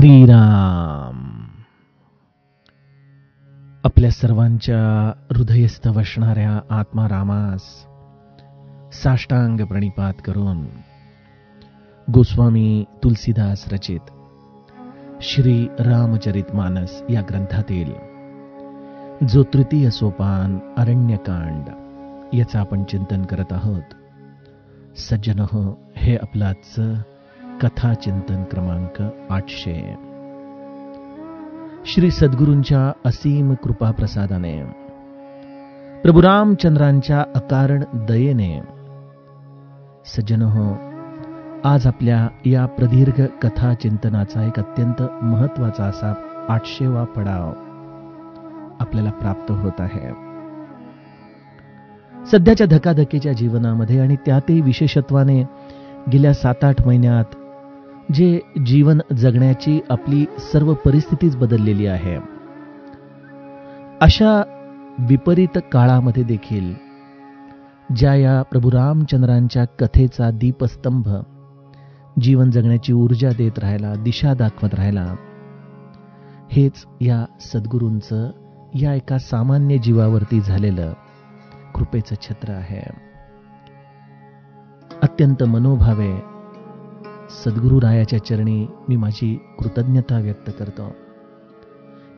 श्रीराम. आपल्या सर्वांच्या हृदयस्थ वसणाऱ्या आत्मा रामास साष्टांग प्रणिपात करून गोस्वामी तुलसीदास रचित श्री रामचरित मानस या ग्रंथातील जो तृतीय सोपान अरण्यकांड याचं आपण चिंतन करत आहोत. सज्जनहो, हे आपलाच कथा चिंतन क्रमांक 800. श्री सद्गुरूंच्या असीम कृपा प्रसादाने, प्रभू रामचंद्रांच्या अकारण दयेने, सज्जनहो, आज आपल्या या प्रदीर्घ कथा चिंतनाचा एक अत्यंत महत्वाचा असा 800वा पडाव आपल्याला प्राप्त होत आहे. सध्याच्या धकाधकीच्या जीवनामध्ये आणि त्यातही विशेषत्वाने गेल्या 7-8 महिन्यात जे जीवन जगण्याची आपली सर्व परिस्थितीच बदललेली आहे, अशा विपरीत काळामध्ये देखील ज्या या प्रभू रामचंद्रांच्या कथेचा दीपस्तंभ जीवन जगण्याची ऊर्जा देत राहिला, दिशा दाखवत राहिला, हेच या सद्गुरूंचं या एका सामान्य जीवावरती झालेलं कृपेचं छत्र आहे. अत्यंत मनोभावे सद्गुरू रायाच्या चरणी मी माझी कृतज्ञता व्यक्त करतो.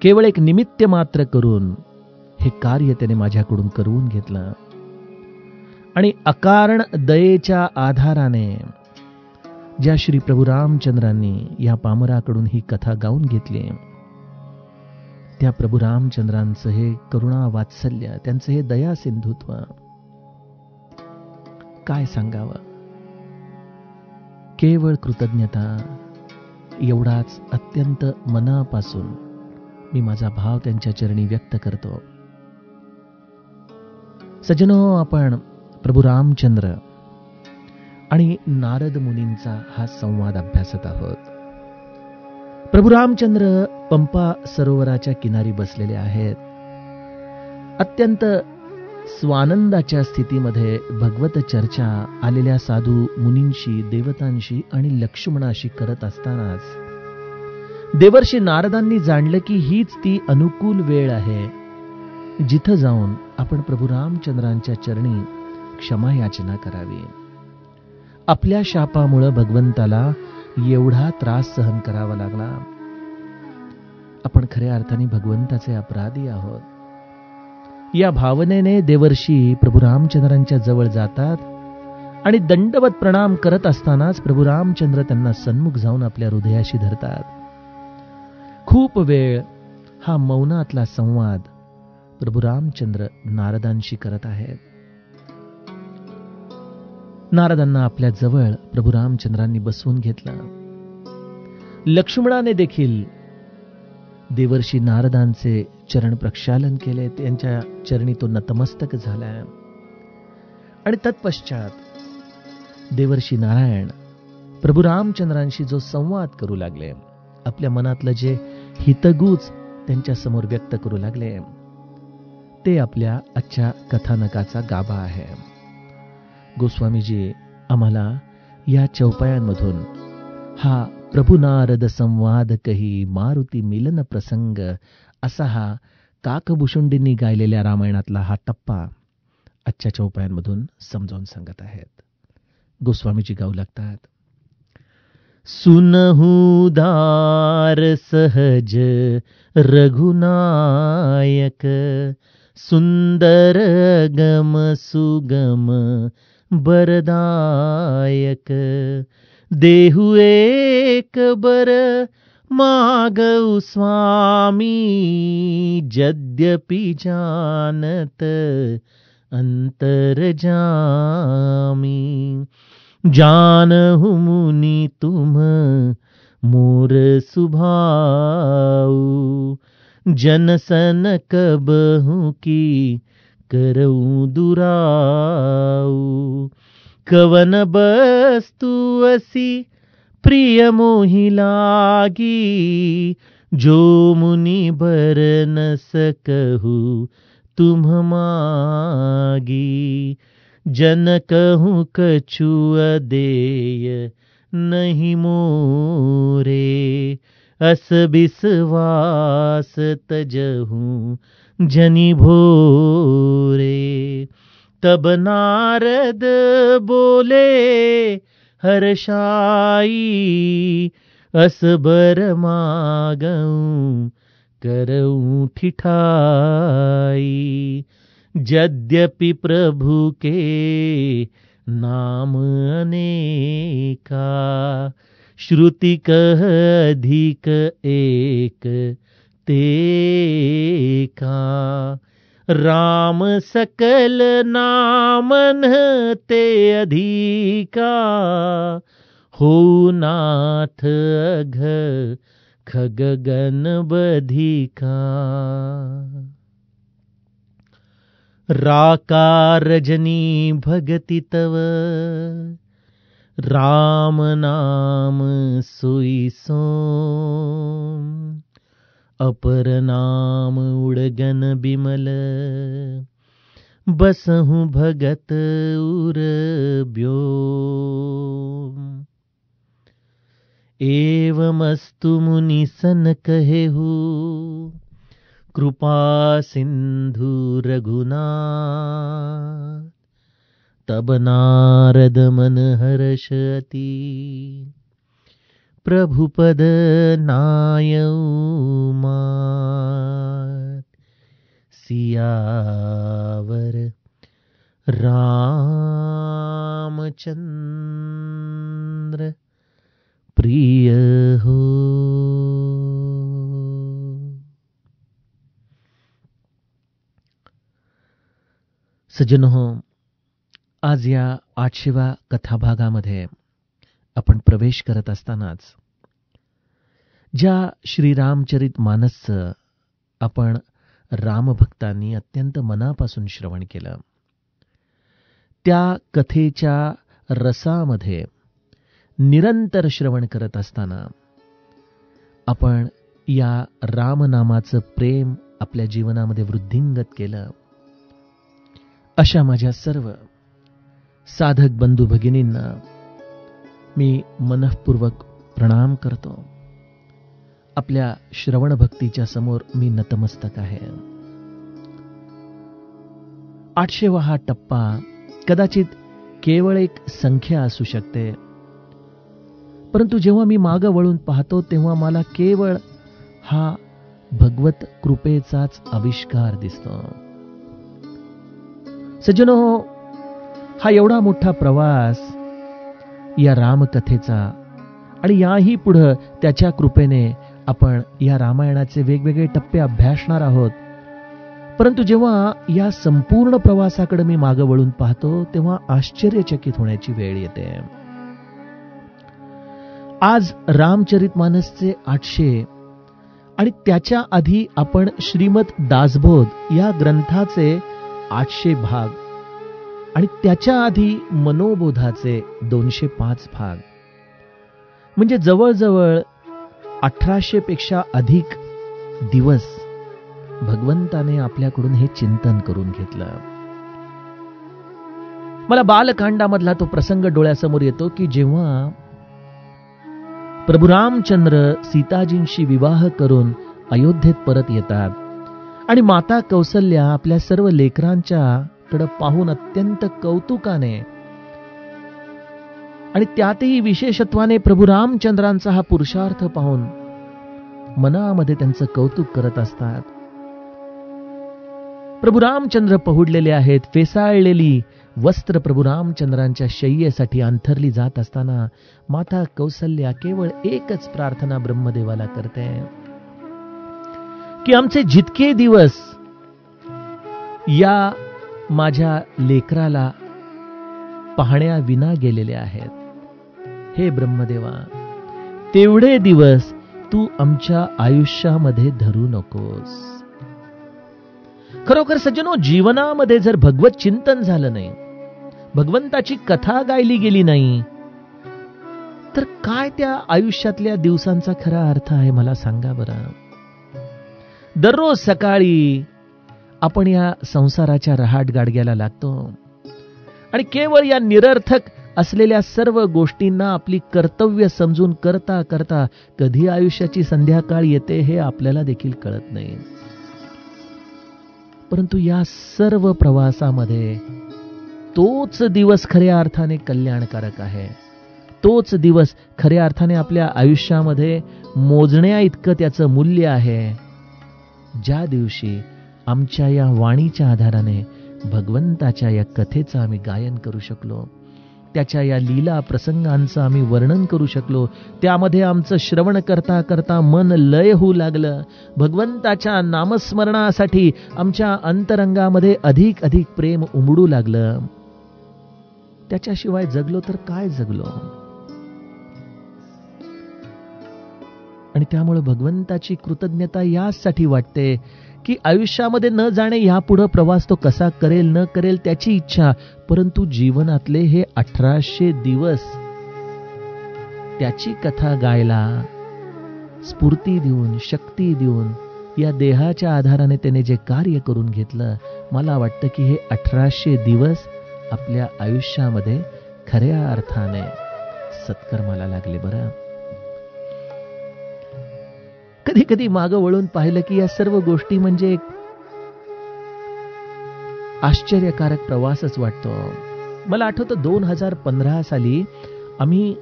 केवळ एक निमित्त मात्र करून हे कार्य त्याने माझ्याकडून करवून घेतलं आणि अकारण दयेच्या आधाराने ज्या श्री प्रभू रामचंद्रांनी या पामराकडून ही कथा गाऊन घेतली, त्या प्रभू रामचंद्रांचं हे करुणा वात्सल्य, त्यांचं हे दया सिंधुत्व काय सांगावं. केवळ कृतज्ञता एवढाच अत्यंत मनापासून मी माझा भाव त्यांच्या चरणी व्यक्त करतो. सज्जनो, आपण प्रभू रामचंद्र आणि नारद मुनींचा हा संवाद अभ्यासत आहोत. प्रभू रामचंद्र पंपा सरोवराच्या किनारी बसलेले आहेत. अत्यंत स्वानंदाच्या स्थितीमध्ये भगवत चर्चा आलेल्या साधू मुनींशी, देवतांशी आणि लक्ष्मणाशी करत असतानाच देवर्षी नारदांनी जाणलं की हीच ती अनुकूल वेळ आहे जिथं जाऊन आपण प्रभू रामचंद्रांच्या चरणी क्षमा याचना करावी. आपल्या शापामुळे भगवंताला एवढा त्रास सहन करावा लागला. आपण खऱ्या अर्थाने भगवंताचे अपराधी आहोत. या भावनेने देवर्षी प्रभू रामचंद्रांच्या जवळ जातात आणि दंडवत प्रणाम करत असतानाच प्रभू रामचंद्र त्यांना सन्मुख जाऊन आपल्या हृदयाशी धरतात. खूप वेळ हा मौनातला संवाद प्रभू रामचंद्र नारदांशी करत आहेत. नारदांना आपल्या जवळ प्रभू रामचंद्रांनी बसवून घेतलं. लक्ष्मणाने देखील देवर्षी नारदांचे चरण प्रक्षालन केले. त्यांच्या चरणी तो नतमस्तक झालाय आणि तत्पश्चात देवर्षी नारायण प्रभू रामचंद्रांशी जो संवाद करू लागले, आपल्या मनातलं जे हितगुज त्यांच्या समोर व्यक्त करू लागले, ते आपल्या आजच्या कथानकाचा गाभा आहे. गोस्वामीजी आम्हाला या चौपायांमधून हा प्रभू नारद संवाद कही मारुती मिलन प्रसंग असा हा काकभूषुंडींनी गायलेल्या रामायणातला हा टप्पा आजच्या चौपायांमधून समजावून सांगत आहेत. गोस्वामीजी गाऊ लागतात. सुनहु दार सहज रघुनायक, सुंदर गम सुगम बरदायक, देहु एक बर मागऊ स्वामी, यद्यपि जानत अंतर जामी, जानहु मुनि तुम मोर सुभाऊ, जनसन कबहु की करऊं दुराऊ, कवन बस्तु असी प्रिय मोहि लागी, जो मुनि बर न सकहु तुम मागी, जन कहूँ कछु अदेय नहीं मोरे, अस बिसवास तजहूं जनि भोरे। तब नारद बोले हर्षाई, अस बर मागऊं करऊं ठिठाई। यद्यपि प्रभु के नाम अनेका, श्रुति कह अधिक एक ते का। राम सकल नामन ते अधिका, हो नाथ अघ खगगन बधिका। राकार रजनी भगति तव, राम नाम सोई सोम। अपर नाम उड़गन बिमल, बसहु भगत उर ब्योम। एवमस्तु मुनि सन कहेहु, कृपा सिंधु रघुनाथ। तब नारद मन हर्ष अति, प्रभु पद नायऊ मात। सियावर रामचंद्र प्रिय हो। सज्जनों, आज या 800व्या कथाभागामध्ये आपण प्रवेश करत असतानाच ज्या श्रीरामचरित मानसचं आपण रामभक्तांनी अत्यंत मनापासून श्रवण केलं, त्या कथेच्या रसामध्ये निरंतर श्रवण करत असताना आपण या रामनामाचं प्रेम आपल्या जीवनामध्ये वृद्धिंगत केलं. अशा माझ्या सर्व साधक बंधू भगिनींना मी मनःपूर्वक प्रणाम करतो. आपल्या श्रवण भक्तीच्या समोर मी नतमस्तक आहे. 800वा हा टप्पा कदाचित केवळ एक संख्या असू शकते, परंतु जेव्हा मी मागं वळून पाहतो तेव्हा मला केवळ हा भगवत कृपेचाच आविष्कार दिसतो. सज्जनो, हा एवढा मोठा प्रवास या रामकथेचा आणि याही पुढे त्याच्या कृपेने आपण या रामायणाचे वेगवेगळे टप्पे अभ्यासणार आहोत. परंतु जेव्हा या संपूर्ण प्रवासाकडे मी मागे वळून पाहतो तेव्हा आश्चर्यचकित होण्याची वेळ येते. आज रामचरितमानसचे 800 आणि त्याच्या आधी आपण श्रीमद दासबोध या ग्रंथाचे 800 भाग आणि त्याच्या आधी मनोबोधाचे 205 भाग, म्हणजे जवळजवळ 1800 पेक्षा अधिक दिवस भगवंताने आपल्याकडून हे चिंतन करून घेतलं. मला बालकांडामधला तो प्रसंग डोळ्यासमोर येतो की जेव्हा प्रभू रामचंद्र सीताजींशी विवाह करून अयोध्येत परत येतात आणि माता कौसल्या आपल्या सर्व लेकरांच्या कडे पाहून अत्यंत कौतुकाने आणि त्यातही विशेषत्वाने प्रभू रामचंद्रांचा हा पुरुषार्थ पाहून मनामध्ये त्यांचं कौतुक करत असतात. प्रभू रामचंद्र पहुडलेले आहेत. फेसाळलेली वस्त्र प्रभू रामचंद्रांच्या शय्येसाठी अंथरली जात असताना माता कौसल्या केवळ एकच प्रार्थना ब्रह्मदेवाला करते की आमचे जितके दिवस या माझ्या लेकराला पाहण्याविना गेलेले आहेत, हे ब्रह्मदेवा, तेवढे दिवस तू आमच्या आयुष्यामध्ये धरू नकोस. खरोखर सज्जनो, जीवनामध्ये जर भगवत चिंतन झालं नाही, भगवंताची कथा गायली गेली नाही, तर काय त्या आयुष्यातल्या दिवसांचा खरा अर्थ आहे मला सांगा बरं. दररोज सकाळी आपण या संसाराच्या रहाट गाडग्याला लागतो आणि केवळ या निरर्थक असलेल्या सर्व गोष्टींना आपली कर्तव्य समजून करता करता कधी आयुष्याची संध्याकाळ येते हे आपल्याला देखील कळत नाही. परंतु या सर्व प्रवासामध्ये तोच दिवस खऱ्या अर्थाने कल्याणकारक आहे. तोच दिवस खऱ्या अर्थाने आपल्या आयुष्यामध्ये मोजण्या इतकं त्याचं मूल्य आहे, ज्या दिवशी आमच्या या वाणीच्या आधाराने भगवंताच्या या कथेचं आम्ही गायन करू शकलो, त्याच्या या लीला प्रसंगांचं आम्ही वर्णन करू शकलो, त्यामध्ये आमचं श्रवण करता करता मन लय होऊ लागलं, भगवंताच्या नामस्मरणासाठी आमच्या अंतरंगामध्ये अधिक अधिक प्रेम उमडू लागलं. त्याच्याशिवाय जगलो तर काय जगलो. आणि त्यामुळे भगवंताची कृतज्ञता यासाठी वाटते की आयुष्यामध्ये न जाणे यापुढे प्रवास तो कसा करेल न करेल त्याची इच्छा, परंतु जीवनातले हे 1800 दिवस त्याची कथा गायला स्फूर्ती देऊन, शक्ती देऊन, या देहाच्या आधाराने त्याने जे कार्य करून घेतलं, मला वाटतं की हे 1800 दिवस आपल्या आयुष्यामध्ये खऱ्या अर्थाने सत्कर्माला लागले. बरं, कधी कधी मागं वळून पाहिलं की या सर्व गोष्टी म्हणजे एक आश्चर्यकारक प्रवासच वाटतो. मला आठवतं 2015 साली आम्ही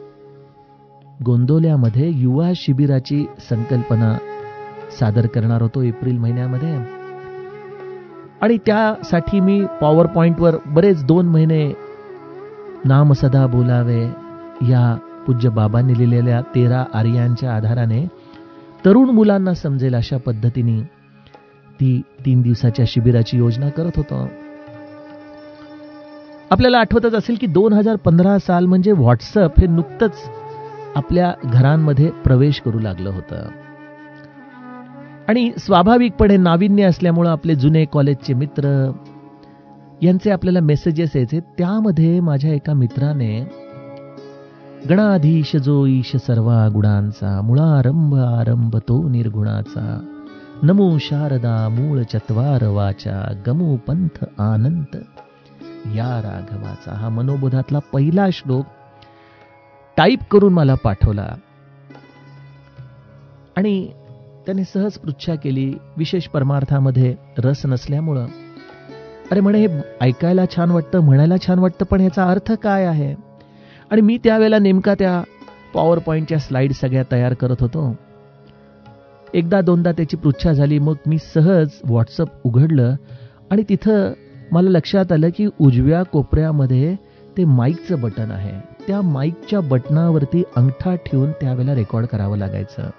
गोंदवल्यामध्ये युवा शिबिराची संकल्पना सादर करणार होतो एप्रिल महिन्यामध्ये. आणि त्यासाठी मी पॉवर पॉइंटवर बरेच 2 महिने नाम सदा बोलावे या पूज्य बाबांनी लिहिलेल्या 13 आर्यांच्या आधाराने तरुण मुलांना समजेल अशा पद्धतीने ती 3 दिवसाच्या शिबिराची योजना करत होतो. आपल्याला आठवतच असेल की 2015 साल म्हणजे व्हॉट्सअप हे नुकतंच आपल्या घरांमध्ये प्रवेश करू लागलं होतं. आणि स्वाभाविकपणे नाविन्य असल्यामुळे आपले जुने कॉलेजचे मित्र यांचे आपल्याला मेसेजेस यायचे. त्यामध्ये माझ्या एका मित्राने गणाधीश जो ईश सर्वा गुणांचा, मुळारंभ आरंभ तो निर्गुणाचा, नमो शारदा मूळ चत्वार वाचा, गमो पंथ आनंद या राघवाचा. हा मनोबोधातला पहिला श्लोक टाईप करून मला पाठवला आणि त्याने सहज पृच्छा केली. विशेष परमार्थामध्ये रस नसल्यामुळं, अरे म्हणे हे ऐकायला छान वाटतं, म्हणायला छान वाटतं, पण ह्याचा अर्थ काय आहे. आणि मी त्यावेळेला नेमका त्या पॉवर पॉइंटच्या स्लाइड सगळ्या तयार करत होतो. एकदा दोनदा त्याची पृच्छा झाली. मग मी सहज व्हॉट्सअप उघडलं आणि तिथं मला लक्षात आलं की उजव्या कोपऱ्यामध्ये ते माईकचं बटन आहे. त्या माईकच्या बटनावरती अंगठा ठेवून त्यावेळेला रेकॉर्ड करावं लागायचं.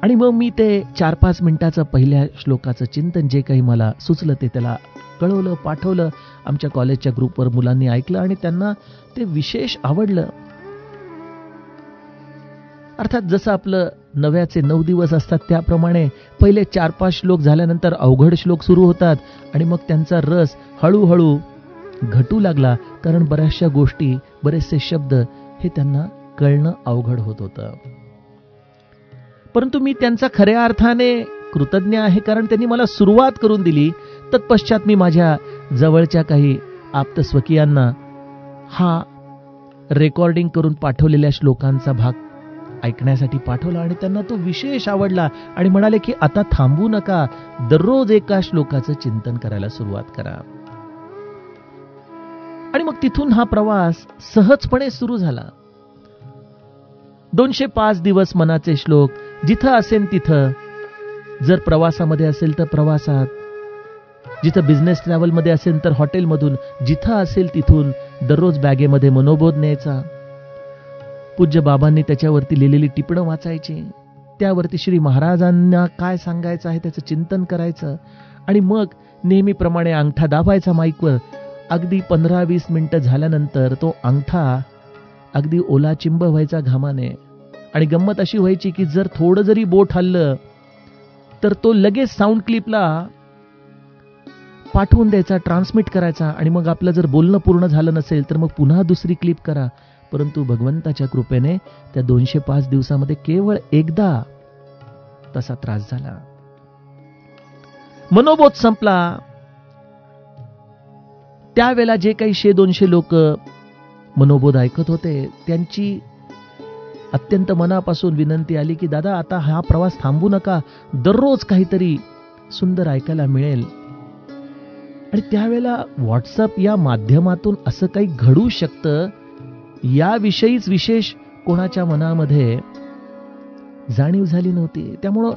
आणि मग मी ते 4-5 मिनिटाचं पहिल्या श्लोकाचं चिंतन जे काही मला सुचलं ते त्याला कळवलं, पाठवलं. आमच्या कॉलेजच्या ग्रुपवर मुलांनी ऐकलं आणि त्यांना ते विशेष आवडलं. अर्थात जसं आपलं नव्याचे 9 दिवस असतात त्याप्रमाणे पहिले 4-5 श्लोक झाल्यानंतर अवघड श्लोक सुरू होतात आणि मग त्यांचा रस हळूहळू घटू लागला, कारण बऱ्याचशा गोष्टी, बरेचसे शब्द हे त्यांना कळणं अवघड होत होतं. परंतु मी त्यांचा खऱ्या अर्थाने कृतज्ञ आहे, कारण त्यांनी मला सुरुवात करून दिली. तत्पश्चात मी माझ्या जवळच्या काही आप्तस्वकीयांना हा रेकॉर्डिंग करून पाठवलेल्या श्लोकांचा भाग ऐकण्यासाठी पाठवला आणि त्यांना तो विशेष आवडला आणि म्हणाले की आता थांबू नका, दररोज एका श्लोकाचं चिंतन करायला सुरुवात करा. आणि मग तिथून हा प्रवास सहजपणे सुरू झाला. 205 दिवस मनाचे श्लोक, जिथं असेल तिथं, जर प्रवासामध्ये असेल तर प्रवासात, जिथं बिझनेस ट्रॅव्हलमध्ये असेल तर हॉटेलमधून, जिथं असेल तिथून दररोज बॅगेमध्ये मनोबोध न्यायचा. पूज्य बाबांनी त्याच्यावरती लिहिलेली टिपणं वाचायची, त्यावरती श्री महाराजांना काय सांगायचं आहे त्याचं चिंतन करायचं आणि मग नेहमीप्रमाणे अंगठा दाबायचा माईकवर. अगदी 15-20 मिनिटं झाल्यानंतर तो अंगठा अगदी ओला चिंब व्हायचा घामाने. आणि गंमत अशी व्हायची की जर थोडं जरी बोट हललं तर तो लगेच साऊंड क्लिपला पाठवून द्यायचा, ट्रान्समिट करायचा. आणि मग आपलं जर बोलणं पूर्ण झालं नसेल तर मग पुन्हा दुसरी क्लिप करा. परंतु भगवंताच्या कृपेने त्या 205 दिवसामध्ये केवळ एकदा तसा त्रास झाला. मनोबोध संपला. त्यावेळेला जे काही 100-200 लोक मनोबोध ऐकत होते, त्यांची अत्यंत मनापासून विनंती आली की दादा आता हा प्रवास थांबू नका, दररोज काहीतरी सुंदर ऐकायला मिळेल. आणि त्यावेळेला व्हॉट्सअप या माध्यमातून असं काही घडू शकतं याविषयीच विशेष कोणाच्या मनामध्ये जाणीव झाली नव्हती. त्यामुळं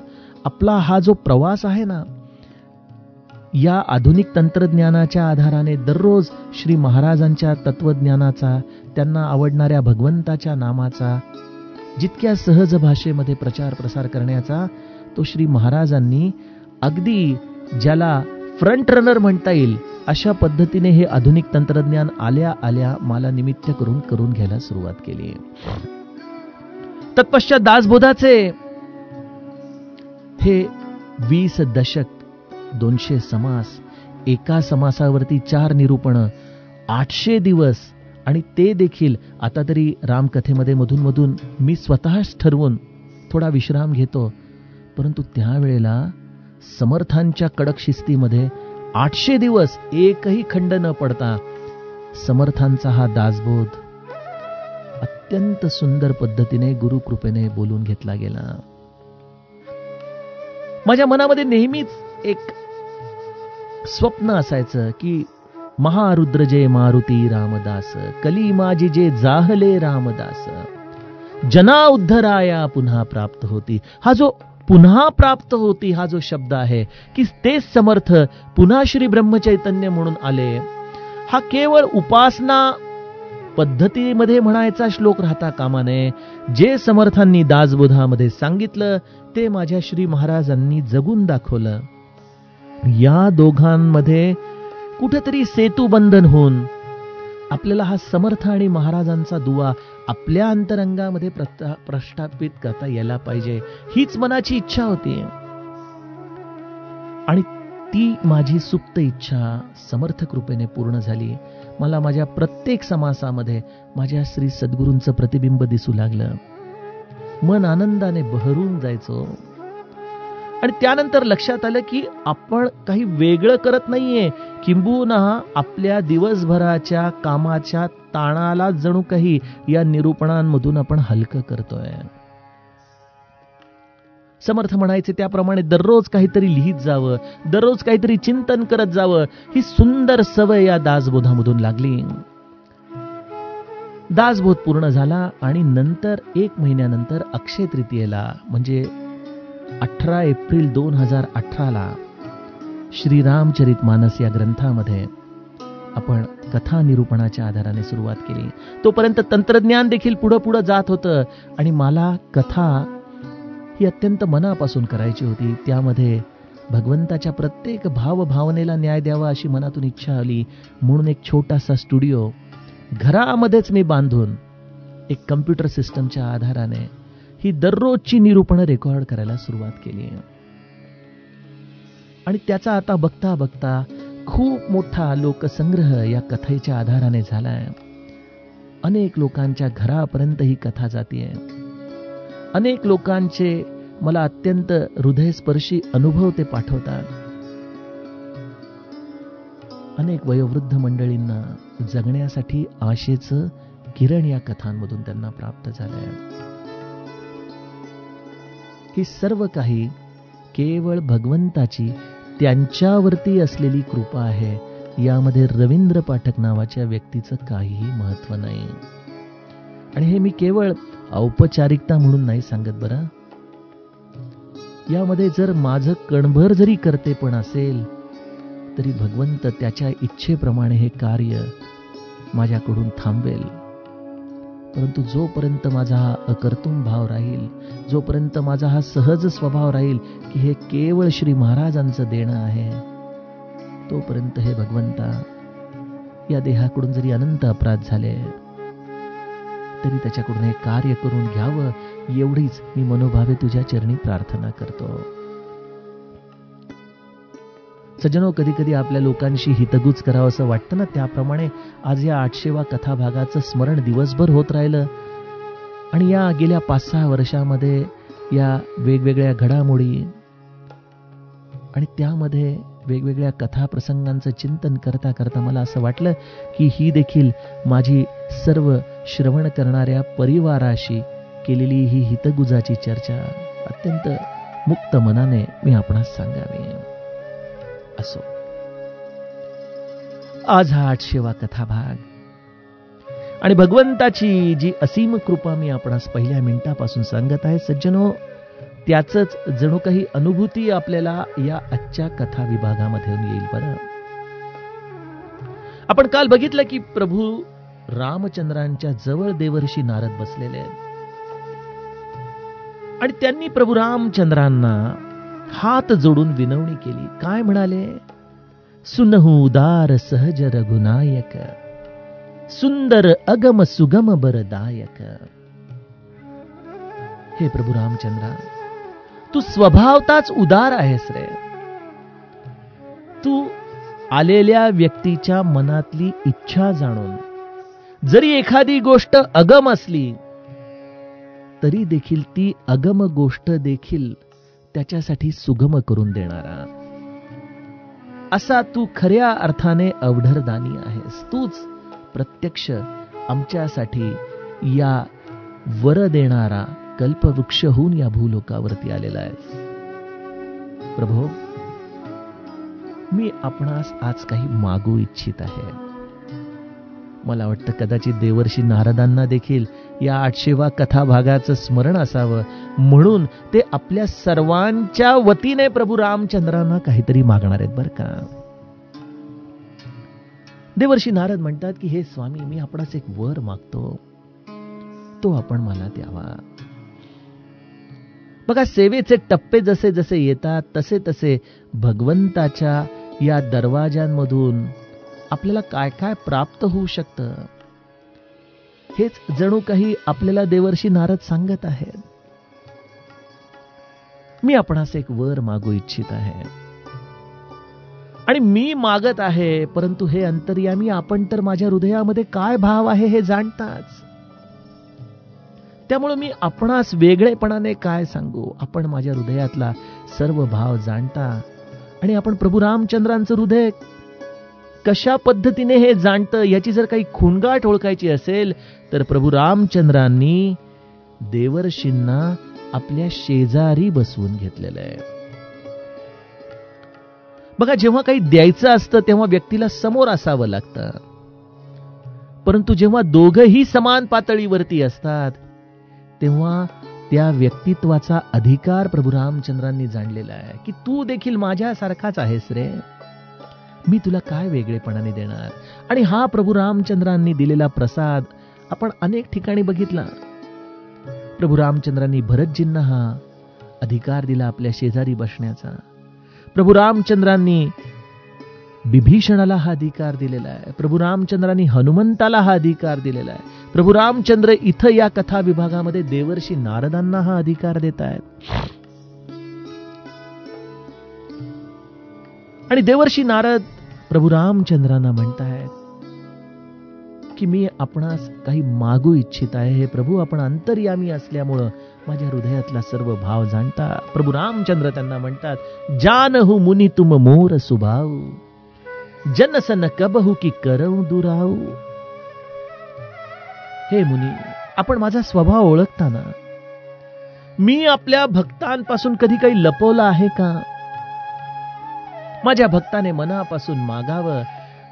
आपला हा जो प्रवास आहे ना, या आधुनिक तंत्रज्ञानाच्या आधाराने दररोज श्री महाराजांच्या तत्वज्ञानाचा, त्यांना आवडणाऱ्या भगवंताच्या नामाचा जितक्या सहज भाषेमध्ये प्रचार प्रसार करण्याचा तो श्री महाराजांनी अगदी ज्याला फ्रंट रनर म्हणता येईल अशा पद्धतीने हे आधुनिक तंत्रज्ञान आल्या आल्या मला निमित्त करून घ्यायला सुरुवात केली. तत्पश्चात दासबोधाचे हे 20 दशक, 200 समास, एका समासावरती 4 निरूपण, 800 दिवस, आणि ते देखील आता तरी रामकथेमध्ये मधून मधून मी स्वतःच ठरवून थोडा विश्राम घेतो. परंतु त्यावेळेला समर्थांच्या कडक शिस्तीमध्ये 800 दिवस एकही खंड न पडता समर्थांचा हा दासबोध अत्यंत सुंदर पद्धतीने गुरुकृपेने बोलून घेतला गेला. माझ्या मनामध्ये नेहमीच एक स्वप्न असायचं की महारुद्र जे मारुती रामदास, कली माझी जे जाहले रामदास, जना उद्धराया पुन्हा प्राप्त होती. हा जो पुन्हा प्राप्त होती हा जो शब्द आहे की तेच समर्थ पुन्हा श्री ब्रह्मचैतन्य म्हणून आले, हा केवळ उपासना पद्धतीमध्ये म्हणायचा श्लोक राहता कामा नये. जे समर्थांनी दासबोधामध्ये सांगितलं ते माझ्या श्री महाराजांनी जगून दाखवलं. या दोघांमध्ये कुठेतरी सेतुबंधन होऊन आपल्याला हा समर्थ आणि महाराजांचा दुवा आपल्या अंतरंगामध्ये प्रस्थापित करता यायला पाहिजे, हीच मनाची इच्छा होती. आणि ती माझी सुप्त इच्छा समर्थ कृपेने पूर्ण झाली. मला माझ्या प्रत्येक समासामध्ये माझ्या श्री सद्गुरूंचं प्रतिबिंब दिसू लागलं. मन आनंदाने बहरून जायचो. आणि त्यानंतर लक्षात आलं की आपण काही वेगळं करत नाहीये, किंबहुना आपल्या दिवसभराच्या कामाच्या ताणाला जणू काही या निरूपणांमधून आपण हलकं करतोय. समर्थ म्हणायचे त्याप्रमाणे दररोज काहीतरी लिहित जावं, दररोज काहीतरी चिंतन करत जावं, ही सुंदर सवय या दासबोधामधून लागली. दासबोध पूर्ण झाला आणि नंतर 1 महिन्यानंतर अक्षय तृतीयेला म्हणजे 18 एप्रिल 2018 श्रीरामचरितमानस या ग्रंथामध्ये आपण कथा निरूपणाच्या आधाराने सुरुवात केली. तोपर्यंत तंत्रज्ञान देखील पुढं जात होतं आणि मला कथा ही अत्यंत मनापासून करायची होती. त्यामध्ये भगवंताच्या प्रत्येक भावभावनेला न्याय द्यावा अशी मनातून इच्छा आली. म्हणून एक छोटासा स्टुडिओ घरामध्येच मी बांधून एक कम्प्युटर सिस्टमच्या आधाराने ही दररोजची निरूपणं रेकॉर्ड करायला सुरुवात केली. आणि त्याचा आता बघता बघता खूप मोठा लोकसंग्रह या कथेच्या आधाराने झालाय. अनेक लोकांच्या घरापर्यंत ही कथा जातीये. अनेक लोकांचे मला अत्यंत हृदयस्पर्शी अनुभव ते पाठवतात. अनेक वयोवृद्ध मंडळींना जगण्यासाठी आशेचं किरण या कथांमधून त्यांना प्राप्त झालंय. ही सर्व काही केवळ भगवंताची त्यांच्यावरती असलेली कृपा आहे. यामध्ये रवींद्र पाठक नावाच्या व्यक्तीचं काहीही महत्व नाही. आणि हे मी केवळ औपचारिकता म्हणून नाही सांगत बरं. यामध्ये जर माझं कणभर जरी कर्तेपण असेल तरी भगवंत त्याच्या इच्छेप्रमाणे हे कार्य माझ्याकडून थांबवेल. परंतु जोपर्यंत माझा हा अकर्तुम भाव राहील, जोपर्यंत माझा हा सहज स्वभाव राहील की हे केवळ श्री महाराजांचं देणं आहे, तोपर्यंत हे भगवंता या देहाकडून जरी अनंत अपराध झाले तरी त्याच्याकडून हे कार्य करून घ्यावं एवढीच मी मनोभावे तुझ्या चरणी प्रार्थना करतो. सज्जनो, कधी कधी आपल्या लोकांशी हितगुज करावं असं वाटतं ना, त्याप्रमाणे आज या 800वा कथाभागाचं स्मरण दिवसभर होत राहिलं. आणि या गेल्या 5-6 वर्षामध्ये या वेगवेगळ्या घडामोडी आणि त्यामध्ये वेगवेगळ्या कथा प्रसंगांचं चिंतन करता करता मला असं वाटलं की ही देखील माझी सर्व श्रवण करणाऱ्या परिवाराशी केलेली ही हितगुजाची चर्चा अत्यंत मुक्त मनाने मी आपणास सांगावी. असो, आज हा 800वा कथाभाग आणि भगवंताची जी असीम कृपा मी आपणास पहिल्या मिनिटापासून सांगत आहे सज्जनो, त्याचंच जणू काही अनुभूती आपल्याला या आजच्या कथा विभागामध्ये येईल. बरं, आपण काल बघितलं की प्रभू रामचंद्रांच्या जवळ देवर्षी नारद बसलेले आहेत आणि त्यांनी प्रभू रामचंद्रांना हात जोडून विनवणी केली. काय म्हणाले? सुनहु उदार सहज रघुनायक, सुंदर अगम सुगम बरदायक. हे प्रभू रामचंद्रा, तू स्वभावताच उदार आहेस रे. तू आलेल्या व्यक्तीच्या मनातली इच्छा जाणून जरी एखादी गोष्ट अगम असली तरी देखील ती अगम गोष्ट देखील त्याच्यासाठी सुगम करून देणारा असा तू खऱ्या अर्थाने अवढरदानी आहेस. तूच प्रत्यक्ष आमच्यासाठी या वर देणारा कल्पवृक्ष होऊन या भूलोकावरती आलेला आहेस. प्रभो, मी आपणास आज काही मागू इच्छित आहे. मला वाटतं कदाचित देवर्षी नारदांना देखील या 800वा कथाभागाचं स्मरण असावं म्हणून ते आपल्या सर्वांच्या वतीने प्रभू रामचंद्रांना काहीतरी मागणार आहेत बरं का. देवर्षी नारद म्हणतात की हे स्वामी, मी आपणास एक वर मागतो, तो आपण मला द्यावा. बघा, सेवेचे टप्पे जसे जसे येतात तसे तसे भगवंताच्या या दरवाजांमधून आपल्याला काय काय प्राप्त होऊ शकतं हेच जणू काही आपल्याला देवर्षी नारद सांगत आहेत. मी आपणास एक वर मागू इच्छित आहे आणि मी मागत आहे, परंतु हे अंतर्यामी आपण तर माझ्या हृदयामध्ये काय भाव आहे हे जाणताच. त्यामुळे मी आपणास वेगळेपणाने काय सांगू? आपण माझ्या हृदयातला सर्व भाव जाणता आणि आपण प्रभू रामचंद्रांचं हृदय कशा पद्धतीने हे जाणतं याची जर काही खूणगाठ ओळखायची असेल तर प्रभू रामचंद्रांनी देवर्षींना आपल्या शेजारी बसवून घेतलेलं आहे. बघा, जेव्हा काही द्यायचं असतं तेव्हा व्यक्तीला समोर असावं लागतं, परंतु जेव्हा दोघंही समान पातळीवरती असतात तेव्हा त्या व्यक्तित्वाचा अधिकार प्रभू रामचंद्रांनी जाणलेला आहे की तू देखील माझ्यासारखाच आहेस रे, मी तुला काय वेगळेपणाने देणार. आणि हा प्रभू रामचंद्रांनी दिलेला प्रसाद आपण अनेक ठिकाणी बघितला. प्रभू रामचंद्रांनी भरतजींना हा अधिकार दिला आपल्या शेजारी बसण्याचा. प्रभू रामचंद्रांनी विभीषणाला हा अधिकार दिलेला आहे. प्रभू रामचंद्रांनी हनुमंताला हा अधिकार दिलेला आहे. प्रभू रामचंद्र इथं या कथा विभागामध्ये देवर्षी नारदांना हा अधिकार देत आहेत. आणि देवर्षी नारद प्रभू रामचंद्रांना म्हणतायत की मी आपणास काही मागू इच्छित आहे. हे प्रभू, आपण अंतर्यामी असल्यामुळं माझ्या हृदयातला सर्व भाव जाणता. प्रभू रामचंद्र त्यांना म्हणतात, जानहु मुनी तुम मोर सुभाऊ, जनसन कबहू की करऊ दुराऊ. हे मुनी, आपण माझा स्वभाव ओळखता ना. मी आपल्या भक्तांपासून कधी काही लपवलं आहे का? माझ्या भक्ताने मनापासून मागावं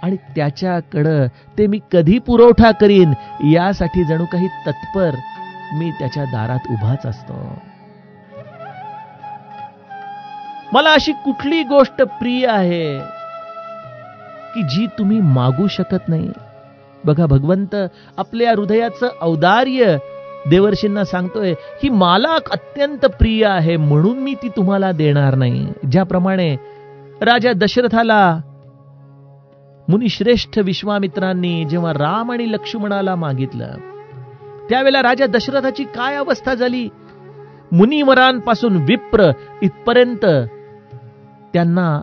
आणि त्याच्याकडं ते मी कधी पुरवठा करीन यासाठी जणू काही तत्पर मी त्याच्या दारात उभाच असतो. मला अशी कुठली गोष्ट प्रिय आहे की जी तुम्ही मागू शकत नाही. बघा, भगवंत आपल्या हृदयाचं औदार्य देवर्षींना सांगतोय की मला अत्यंत प्रिय आहे म्हणून मी ती तुम्हाला देणार नाही. ज्याप्रमाणे राजा दशरथाला मुनिश्रेष्ठ विश्वामित्रांनी जेव्हा राम आणि लक्ष्मणाला मागितलं त्यावेळेला राजा दशरथाची काय अवस्था झाली. मुनिवरांपासून विप्र इथपर्यंत त्यांना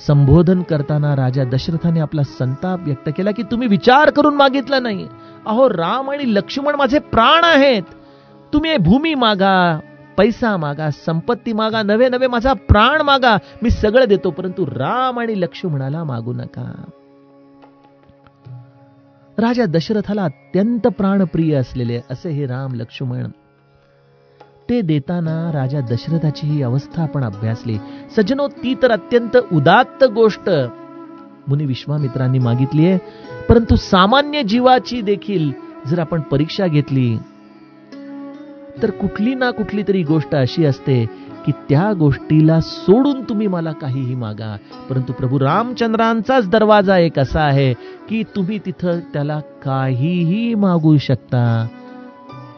संबोधन करताना राजा दशरथाने आपला संताप व्यक्त केला की तुम्ही विचार करून मागितला नाही. अहो, राम आणि लक्ष्मण माझे प्राण आहेत. तुम्ही भूमी मागा, पैसा मागा, संपत्ती मागा, नवे नवे माझा प्राण मागा, मी सगळं देतो, परंतु राम आणि लक्ष्मणाला मागू नका. राजा दशरथाला अत्यंत प्राणप्रिय असलेले असे हे राम लक्ष्मण, ते देताना राजा दशरथाची ही अवस्था आपण अभ्यासली. सज्जनो, ती तर अत्यंत उदात्त गोष्ट मुनी विश्वामित्रांनी मागितली आहे, परंतु सामान्य जीवाची देखील जर आपण परीक्षा घेतली तर कुठली ना कुठली तरी गोष्ट अशी असते की त्या गोष्टीला सोडून तुम्ही मला काहीही मागा, परंतु प्रभू रामचंद्रांचाच दरवाजा एक असा आहे की तुम्ही तिथं त्याला काहीही मागू शकता.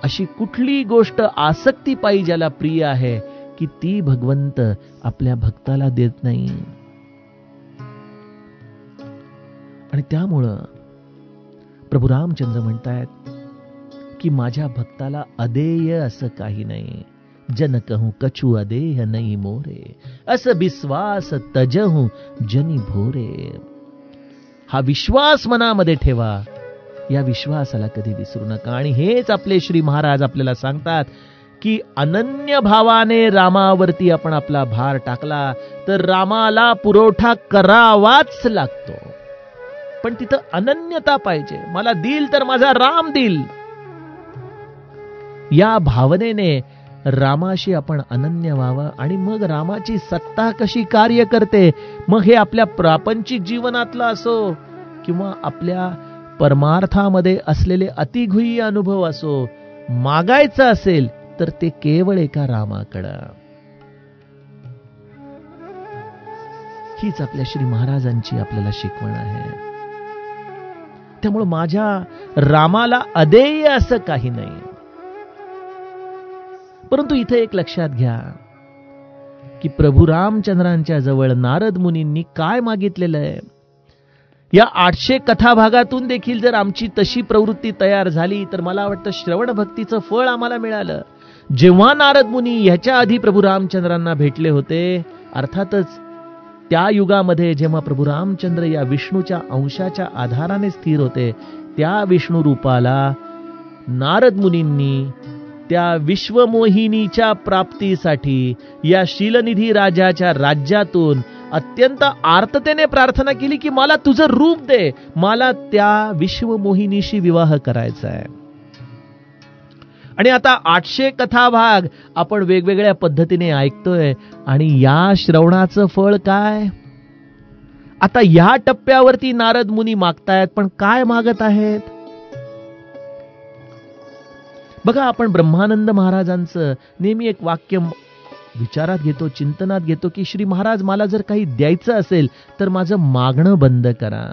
अशी कुठली गोष्ट आसक्तीपायी ज्याला प्रिय आहे की ती भगवंत आपल्या भक्ताला देत नाही. आणि त्यामुळं प्रभू रामचंद्र म्हणतायत की माझ्या भक्ताला अदेय असं काही नाही. जन कहूं कछु अदेह नहीं मोरे, अस विश्वास तजहूं जनी भोरे. हा विश्वास मनामध्ये ठेवा, या विश्वासाला कधी विसरू नका. आणि हेच आपले श्री महाराज आपल्याला सांगतात की अनन्य भावाने रामावरती आपण आपला भार टाकला तर रामाला पुरवठा करावाच लागतो. पण तिथं अनन्यता पाहिजे. मला दिल तर माझा राम दिल, या भावनेने रामाशी आपण अनन्य व्हावं. आणि मग रामाची सत्ता कशी कार्य करते, मग हे आपल्या प्रापंचिक जीवनातलं असो किंवा आपल्या परमार्थामध्ये असलेले अतिगुह्य अनुभव असो, मागायचं असेल तर ते केवळ एका रामाकडं. हीच आपल्या श्री महाराजांची आपल्याला शिकवण आहे. त्यामुळे माझ्या रामाला अदेय असं काही नाही. परंतु इथे एक लक्षात घ्या की प्रभू रामचंद्रांच्या जवळ नारद मुनींनी काय मागितलेलं आहे. या 800 कथा भागातून देखील जर आमची तशी प्रवृत्ती तयार झाली तर मला वाटतं श्रवण भक्तीचं फळ आम्हाला मिळालं. जेव्हा नारद मुनी ह्याच्या आधी प्रभू रामचंद्रांना भेटले होते, अर्थातच त्या युगामध्ये जेव्हा प्रभू रामचंद्र या विष्णूच्या अंशाच्या आधाराने स्थिर होते, त्या विष्णू रूपाला नारद मुनींनी त्या विश्वमोहिनीच्या प्राप्तीसाठी या शीलनिधी राजाच्या राज्यातून अत्यंत आर्ततेने प्रार्थना केली की मला तुझं रूप दे, मला त्या विश्वमोहिनीशी विवाह करायचा आहे. आणि आता 800 कथा भाग आपण वेगवेगळ्या पद्धतीने ऐकतोय. आणि या श्रवणाचं फळ काय? आता या टप्प्यावरती नारद मुनी मागतायत, पण काय मागत आहेत बघा. आपण ब्रह्मानंद महाराजांचं नेहमी एक वाक्य विचारात घेतो, चिंतनात घेतो की श्री महाराज, मला जर काही द्यायचं असेल तर माझं मागणं बंद करा.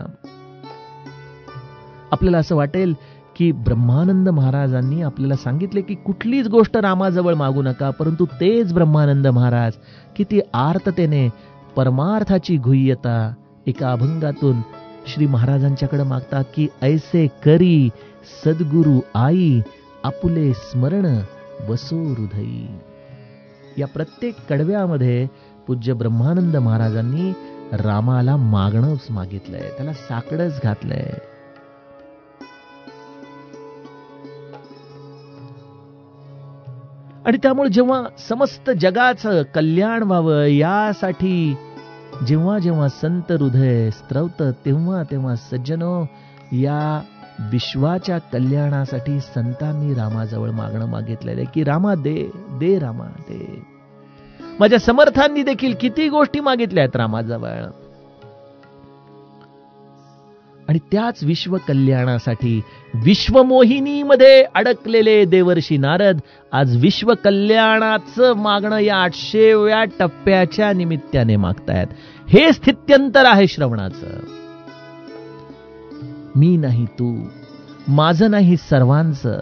आपल्याला असं वाटेल की ब्रह्मानंद महाराजांनी आपल्याला सांगितले की कुठलीच गोष्ट रामाजवळ मागू नका, परंतु तेच ब्रह्मानंद महाराज किती आर्ततेने परमार्थाची गुह्यता एका अभंगातून श्री महाराजांच्याकडे मागतात की ऐसे करी सद्गुरु आई, आपुले स्मरण वसो हृदयी. या प्रत्येक कडव्यामध्ये पूज्य ब्रह्मानंद महाराजांनी रामाला मागणंच मागितलंय, त्याला साकडंच घातलंय. आणि त्यामुळे जेव्हा समस्त जगाचं कल्याण व्हावं यासाठी जेव्हा जेव्हा संत हृदय स्त्रवतं, तेव्हा तेव्हा सज्जनो, या विश्वाच्या कल्याणासाठी संतांनी रामाजवळ मागणं मागितलेलं आहे की रामा दे, दे रामा दे. माझ्या समर्थांनी देखील किती गोष्टी मागितल्या आहेत रामाजवळ. आणि त्याच विश्व कल्याणासाठी विश्वमोहिनीमध्ये अडकलेले देवर्षी नारद आज विश्व कल्याणाचं मागणं या 800व्या टप्प्याच्या निमित्ताने मागतायत. हे स्थित्यंतर आहे श्रवणाचं. मी नाही तू, माझं नाही सर्वांचं,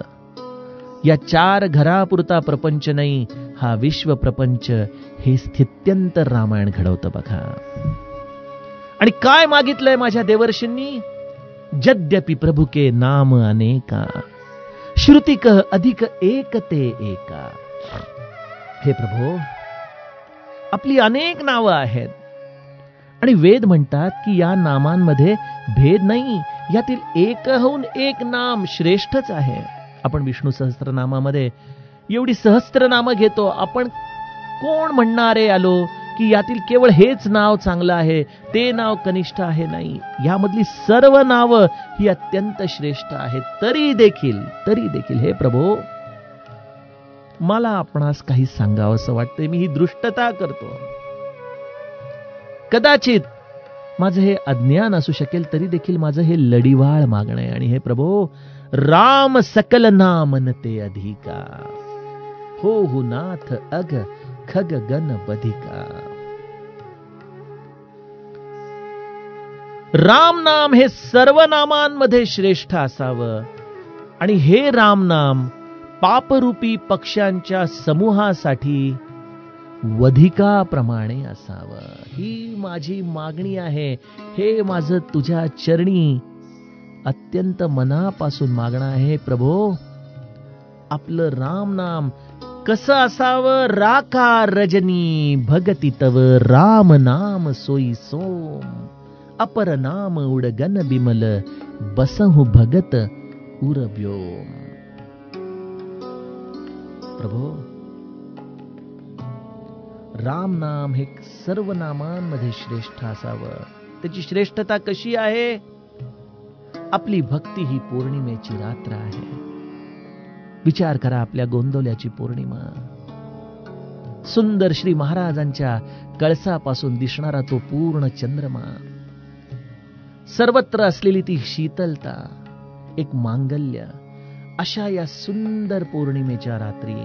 या 4 घरापुरता प्रपंच नाही, हा विश्व प्रपंच, हे स्थित्यंतर रामायण घडवतं बघा. आणि काय मागितलंय माझ्या देवर्षींनी? यद्यपि प्रभु के नाम अनेका, श्रुती कह अधिक एक ते एका. हे प्रभू, आपली अनेक नावं आहेत आणि वेद म्हणतात की या नामांमध्ये भेद नाही, यातील एकहून एक नाम श्रेष्ठच आहे. आपण विष्णू सहस्त्रनामामध्ये एवढी सहस्त्रनामं घेतो आपण. कोण म्हणणारे आलो की यातील केवळ हेच नाव चांगलं आहे, ते नाव कनिष्ठ आहे? नाही, यामधली सर्व नावं ही अत्यंत श्रेष्ठ आहेत. तरी देखील हे प्रभो, मला आपणास काही सांगावंसं वाटतंय. मी ही दृष्टता करतो. कदाचित माझं हे अज्ञान असू शकेल, तरी देखील माझं हे लढीवाळ मागणं आहे. आणि हे प्रभो, राम सकल नामन ते अधिका, हो नाथ अग खग गण बधिका. राम नाम हे सर्व नामांमध्ये श्रेष्ठ असावं आणि हे राम नाम पापरूपी पक्ष्यांच्या समूहासाठी वधिकाप्रमाणे असावं. ही माझी मागणी आहे. हे माझं तुझ्या चरणी अत्यंत मनापासून मागणं आहे. प्रभो, आपलं राम नाम कसं असावं? राका रजनी भगती तव राम नाम सोई सोम, अपर नाम उडगन बिमल बसहु भगत उरव्योम. प्रभो, राम नाम हे सर्व नामांमध्ये श्रेष्ठ असावं. त्याची श्रेष्ठता कशी आहे? आपली भक्ती ही पौर्णिमेची रात्र आहे. विचार करा, आपल्या गोंदवल्याची पौर्णिमा, सुंदर श्री महाराजांच्या कळसापासून दिसणारा तो पूर्ण चंद्रमा, सर्वत्र असलेली ती शीतलता, एक मांगल्य, अशा या सुंदर पौर्णिमेच्या रात्री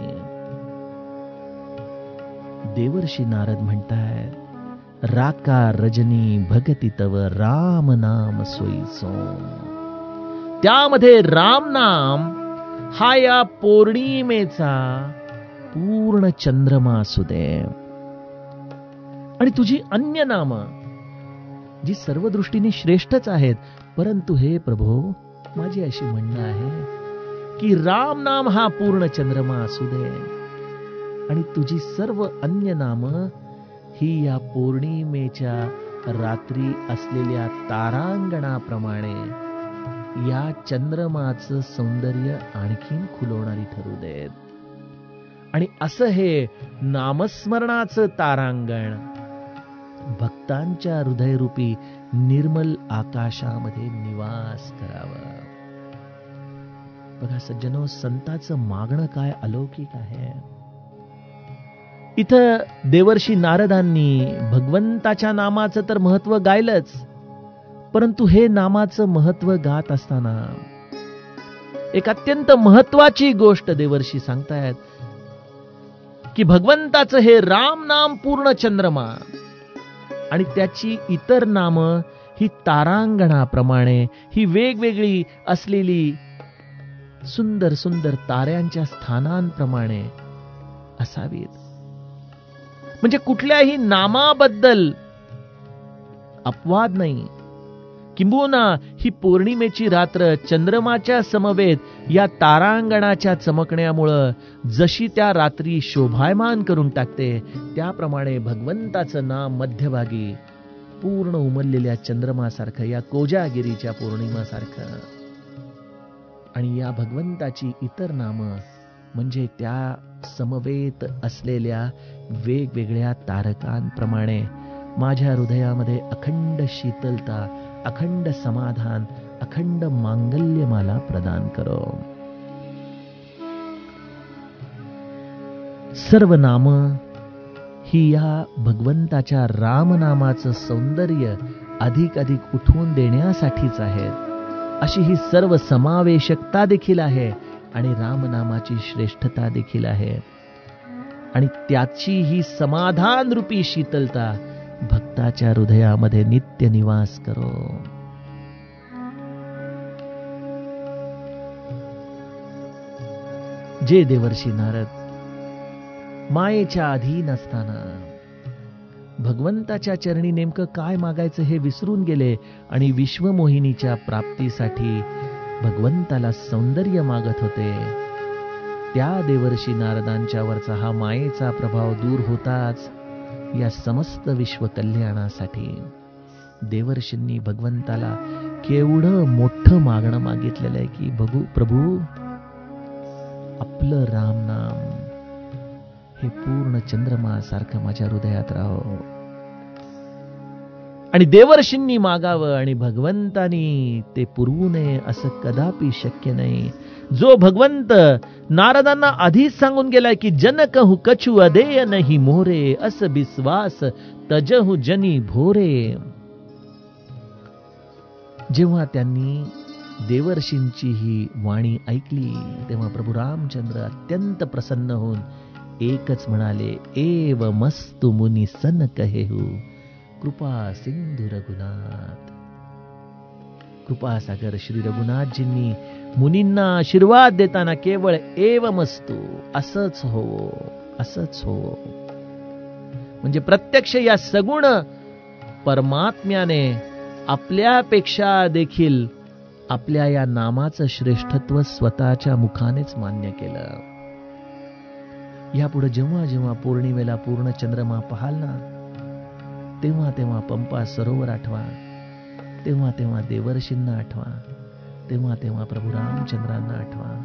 देवर्षी नारद म्हणतायत, राका रजनी भगती तव राम नाम सोई सोम. त्यामध्ये राम नाम हा या पौर्णिमेचा पूर्ण चंद्रमा असू दे. आणि तुझी अन्य नामं जी सर्व दृष्टीने श्रेष्ठच आहेत, परंतु हे प्रभो, माझी अशी म्हणणं आहे की राम नाम हा पूर्ण चंद्रमा असू दे आणि तुझी सर्व अन्य नामं ही या पौर्णिमेच्या रात्री असलेल्या तारांगणाप्रमाणे या चंद्रमाचं सौंदर्य आणखीन खुलवणारी ठरू देत. आणि असं हे नामस्मरणाचं तारांगण भक्तांच्या हृदयरूपी निर्मल आकाशामध्ये निवास करावं. बघा सज्जनो, संताचं मागणं काय अलौकिक आहे. इथं देवर्षी नारदांनी भगवंताच्या नामाचं तर महत्व गायलंच, परंतु हे नामाचं महत्व गात असताना एक अत्यंत महत्वाची गोष्ट देवर्षी सांगतायत की भगवंताचं हे राम नाम पूर्ण चंद्रमा आणि त्याची इतर नामं ही तारांगणाप्रमाणे, ही वेगवेगळी असलेली सुंदर सुंदर ताऱ्यांच्या स्थानांप्रमाणे असावीत. म्हणजे कुठल्याही नामाबद्दल अपवाद नाही. किंबहुना ही पौर्णिमेची रात्र चंद्रमाच्या समवेत या तारांगणाच्या चमकण्यामुळं जशी त्या रात्री शोभायमान करून टाकते, त्याप्रमाणे भगवंताचं नाम मध्यभागी पूर्ण उमललेल्या चंद्रमासारखं, या कोजागिरीच्या पौर्णिमासारखं. आणि या भगवंताची इतर नामं म्हणजे त्या समवेत असलेल्या वेगवेगळ्या तारकांप्रमाणे माझ्या हृदयामध्ये अखंड शीतलता, अखंड समाधान, अखंड मांगल्य मला प्रदान करो. सर्व नामं ही या भगवंताच्या रामनामाचं सौंदर्य अधिक अधिक उठवून देण्यासाठीच आहेत. अशी ही सर्व समावेशकता देखील आहे आणि रामनामाची श्रेष्ठता देखील आहे. आणि त्याची ही समाधान रूपी शीतलता भक्ताच्या हृदयामध्ये नित्य निवास करो. जे देवर्षी नारद मायेच्या अधीन असताना भगवंताच्या चरणी नेमकं काय मागायचं हे विसरून गेले आणि विश्वमोहिनीच्या प्राप्तीसाठी भगवंताला सौंदर्य मागत होते, त्या देवर्षी नारदांच्या वरचा हा मायेचा प्रभाव दूर होताच या समस्त विश्व कल्याणासाठी देवर्षींनी भगवंताला केवढं मोठं मागणं मागितलेलं आहे की प्रभू, आपलं रामनाम हे पूर्ण चंद्रमासारखं माझ्या हृदयात राहो. आणि देवर्षींनी मागावं आणि भगवंतानी ते पुरवू नये असं कदापि शक्य नाही. जो भगवंत नारदांना आधीच सांगून गेलाय की जन कहू कछु अदेय नाही मोरे, अस विश्वास तजहु जनी भोरे. जेव्हा त्यांनी देवर्षींची ही वाणी ऐकली तेव्हा प्रभू रामचंद्र अत्यंत प्रसन्न होऊन एकच म्हणाले, एव मस्तु मुनी सन कहेहु कृपा सिंधु रघुनाथ. कृपासागर श्री रघुनाथजींनी मुनींना आशीर्वाद देताना केवळ एवमस्तु असंच हो, असंच हो. म्हणजे प्रत्यक्ष या सगुण परमात्म्याने आपल्यापेक्षा देखील आपल्या या नामाचं श्रेष्ठत्व स्वतःच्या मुखानेच मान्य केलं. यापुढे जेव्हा जेव्हा पौर्णिमेला पूर्ण चंद्रमा पाहाल ना, तेव्हा तेव्हा पंपा सरोवर आठवा, तेव्हा तेव्हा देवर्षींना आठवा, तेव्हा तेव्हा प्रभू रामचंद्रांना आठवा.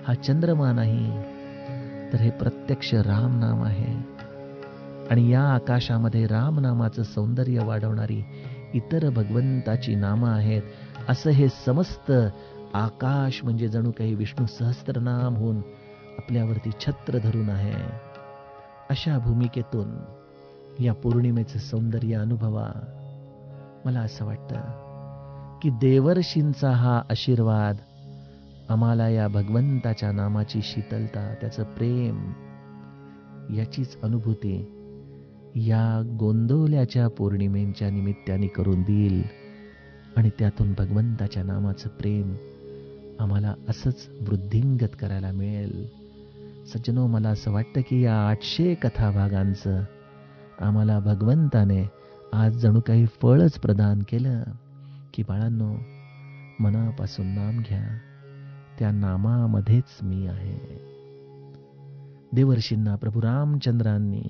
हा चंद्रमा नाही तर हे प्रत्यक्ष राम नाम आहे. आणि या आकाशामध्ये राम नामाचं सौंदर्य वाढवणारी इतर भगवंताची नामं आहेत. असं हे समस्त आकाश म्हणजे जणू काही विष्णू सहस्त्रनाम होऊन आपल्यावरती छत्र धरून आहे. अशा भूमिकेतून या पौर्णिमेचं सौंदर्य अनुभवा. मला असं वाटतं की देवर्षींचा हा आशीर्वाद आम्हाला या भगवंताच्या नामाची शीतलता, त्याचं प्रेम, याचीच अनुभूती या गोंदवल्याच्या पौर्णिमेच्या निमित्ताने करून देईल. आणि त्यातून भगवंताच्या नामाचं प्रेम आम्हाला असंच वृद्धिंगत करायला मिळेल. सज्जनो, मला असं वाटतं की या 800 कथाभागांचं आम्हाला भगवंताने आज जणू काही फळच प्रदान केलं की बाळांनो, मनापासून नाम घ्या, त्या नामामध्येच मी आहे. देवर्षींना प्रभू रामचंद्रांनी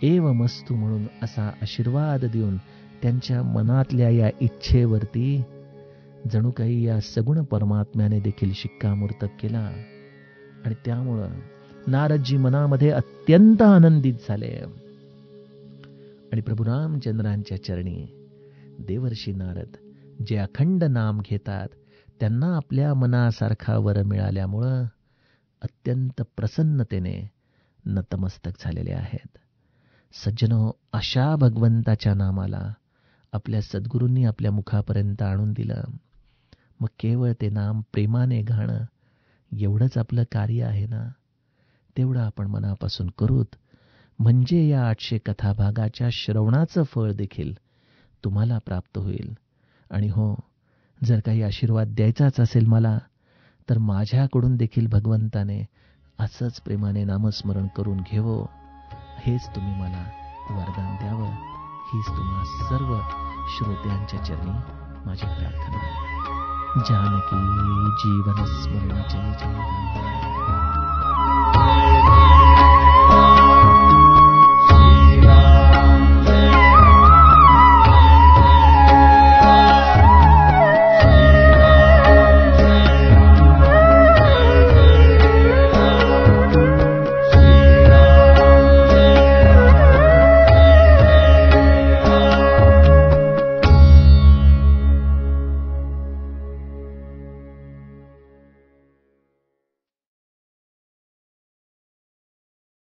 एवमस्तु म्हणून असा आशीर्वाद देऊन त्यांच्या मनातल्या या इच्छेवरती जणू काही या सगुण परमात्म्याने देखील शिक्कामोर्तब केला. आणि त्यामुळं नारदजी मनामध्ये अत्यंत आनंदित झाले. आणि प्रभू रामचंद्रांच्या चरणी देवर्षी नारद जे अखंड नाम घेतात त्यांना आपल्या मनासारखा वर मिळाल्यामुळं अत्यंत प्रसन्नतेने नतमस्तक झालेले आहेत. सज्जनो, अशा भगवंताच्या नामाला आपल्या सद्गुरूंनी आपल्या मुखापर्यंत आणून दिलं. मग केवळ ते नाम प्रेमाने गाणं एवढंच आपलं कार्य आहे ना. तेवढं आपण मनापासून करूत, म्हणजे या 800 कथाभागाच्या श्रवणाचं फळ देखील तुम्हाला प्राप्त होईल. आणि हो, जर काही आशीर्वाद द्यायचाच असेल मला, तर माझ्याकडून देखील भगवंताने असंच प्रेमाने नामस्मरण करून घेवो, हेच तुम्ही मला वरदान द्यावं, हीच तुम्हा सर्व श्रोत्यांच्या चरणी माझी प्रार्थना. जानकी जीवन स्मरण जय जय राम.